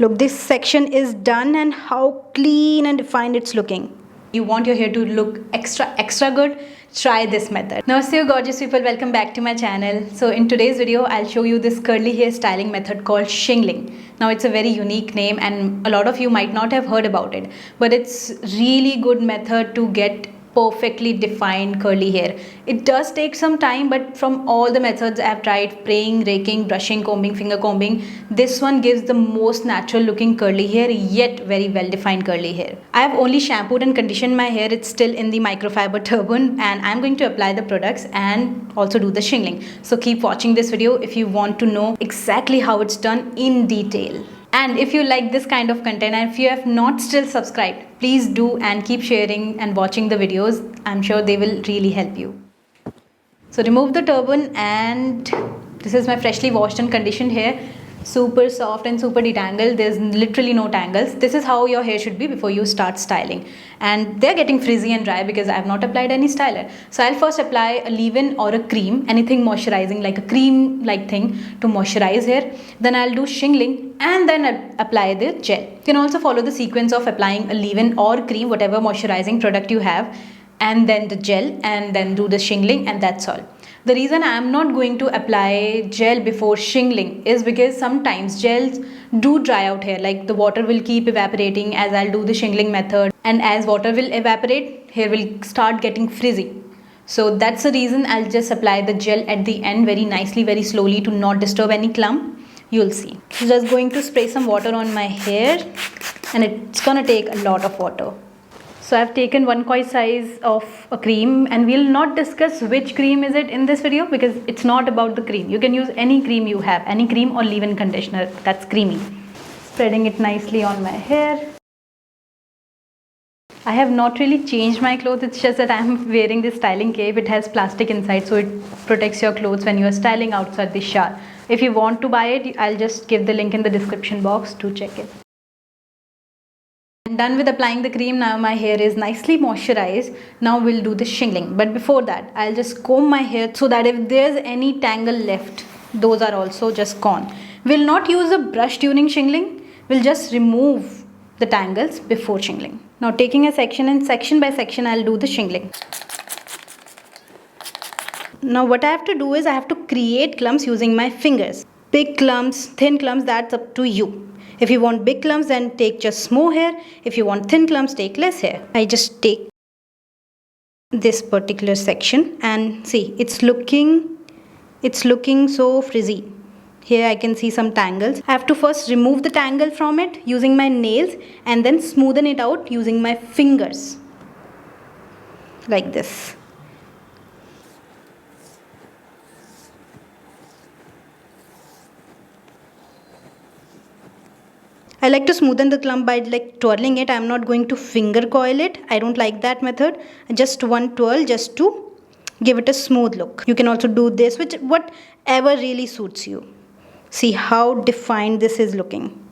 Look, this section is done and how clean and defined it's looking. You want your hair to look extra good? Try this method. Namaste you gorgeous people, welcome back to my channel. So in today's video, I'll show you this curly hair styling method called shingling. Now it's a very unique name and a lot of you might not have heard about it, but it's really good method to get perfectly defined curly hair. It does take some time, but from all the methods I've tried, praying, raking, brushing, combing, finger combing, this one gives the most natural looking curly hair, yet very well defined curly hair. I have only shampooed and conditioned my hair. It's still in the microfiber turban and I'm going to apply the products and also do the shingling. So keep watching this video if you want to know exactly how it's done in detail. And if you like this kind of content and if you have not still subscribed, please do and keep sharing and watching the videos. I'm sure they will really help you. So remove the turban and this is my freshly washed and conditioned hair. Super soft and super detangled. There's literally no tangles. This is how your hair should be before you start styling. And they're getting frizzy and dry because I have not applied any styler. So I'll first apply a leave-in or a cream, anything moisturizing like a cream like thing to moisturize hair. Then I'll do shingling and then I'll apply the gel. You can also follow the sequence of applying a leave-in or cream, whatever moisturizing product you have, and then the gel and then do the shingling, and that's all. The reason I am not going to apply gel before shingling is because sometimes gels do dry out hair, like the water will keep evaporating as I'll do the shingling method, and as water will evaporate, hair will start getting frizzy. So that's the reason I'll just apply the gel at the end very nicely, very slowly to not disturb any clump. You'll see. So just going to spray some water on my hair and it's gonna take a lot of water. So I've taken 1 koi size of a cream and we'll not discuss which cream is it in this video because it's not about the cream. You can use any cream you have, any cream or leave-in conditioner that's creamy. Spreading it nicely on my hair. I have not really changed my clothes, it's just that I'm wearing this styling cape. It has plastic inside so it protects your clothes when you are styling outside the shower. If you want to buy it, I'll just give the link in the description box to check it. I'm done with applying the cream. Now my hair is nicely moisturized. Now we'll do the shingling. But before that, I'll just comb my hair so that if there's any tangle left, those are also just gone. We'll not use a brush during shingling. We'll just remove the tangles before shingling. Now taking a section and section by section, I'll do the shingling. Now what I have to do is I have to create clumps using my fingers. Big clumps, thin clumps, that's up to you. If you want big clumps, then take just more hair. If you want thin clumps, take less hair. I just take this particular section and see, it's looking so frizzy. Here I can see some tangles. I have to first remove the tangle from it using my nails and then smoothen it out using my fingers. Like this. I like to smoothen the clump by like twirling it. I'm not going to finger coil it. I don't like that method. Just one twirl just to give it a smooth look. You can also do this, whatever really suits you. See how defined this is looking.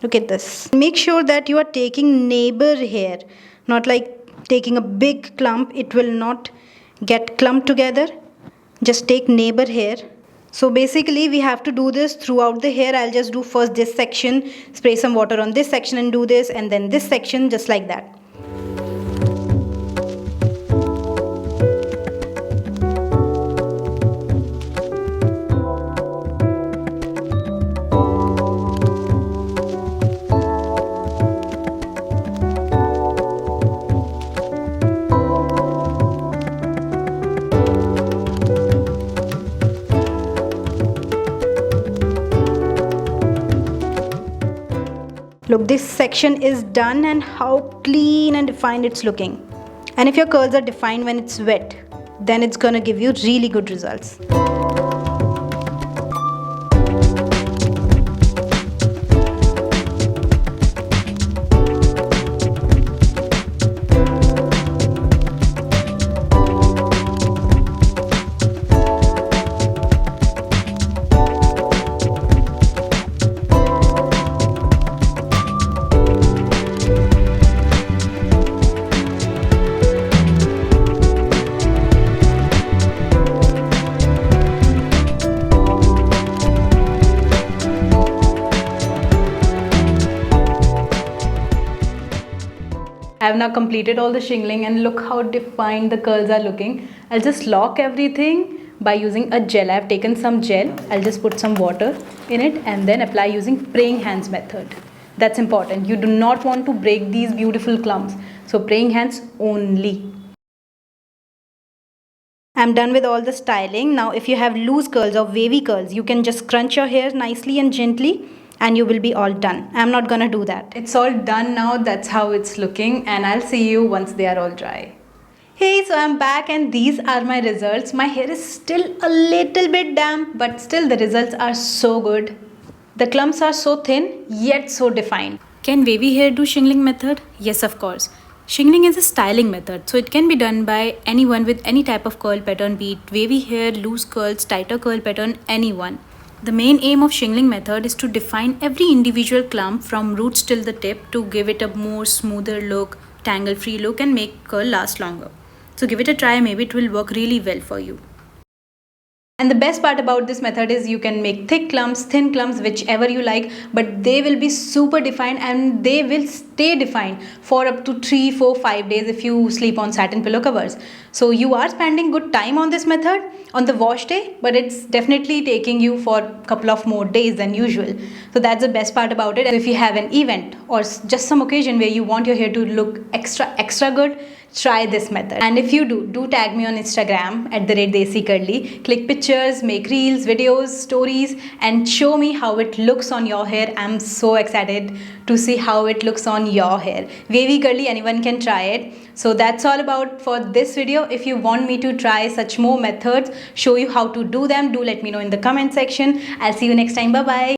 Look at this. Make sure that you are taking neighbor hair, not like taking a big clump. It will not get clumped together. Just take neighbor hair. So basically we have to do this throughout the hair. I'll just do first this section, spray some water on this section and do this, and then this section just like that. Look, this section is done and how clean and defined it's looking. And if your curls are defined when it's wet, then it's gonna give you really good results. I have now completed all the shingling and look how defined the curls are looking. I'll just lock everything by using a gel. I've taken some gel. I'll just put some water in it and then apply using praying hands method. That's important. You do not want to break these beautiful clumps. So praying hands only. I'm done with all the styling. Now if you have loose curls or wavy curls, you can just crunch your hair nicely and gently and you will be all done. I'm not gonna do that. It's all done now. That's how it's looking and I'll see you once they are all dry. Hey, so I'm back and these are my results. My hair is still a little bit damp, but still the results are so good. The clumps are so thin yet so defined. Can wavy hair do shingling method? Yes, of course. Shingling is a styling method, so it can be done by anyone with any type of curl pattern, be it wavy hair, loose curls, tighter curl pattern, anyone. The main aim of shingling method is to define every individual clump from roots till the tip to give it a more smoother look, tangle-free look and make curl last longer. So give it a try, maybe it will work really well for you. And the best part about this method is you can make thick clumps, thin clumps, whichever you like, but they will be super defined and they will stay defined for up to 3, 4, 5 days if you sleep on satin pillow covers. So you are spending good time on this method on the wash day, but it's definitely taking you for a couple of more days than usual. So that's the best part about it. If you have an event or just some occasion where you want your hair to look extra good, try this method. And if you do tag me on Instagram at @DesiCurly. Click pictures, make reels, videos, stories and show me how it looks on your hair. I'm so excited to see how it looks on your hair. Wavy curly, anyone can try it. So that's all about for this video. If you want me to try such more methods, show you how to do them, do let me know in the comment section. I'll see you next time. Bye bye.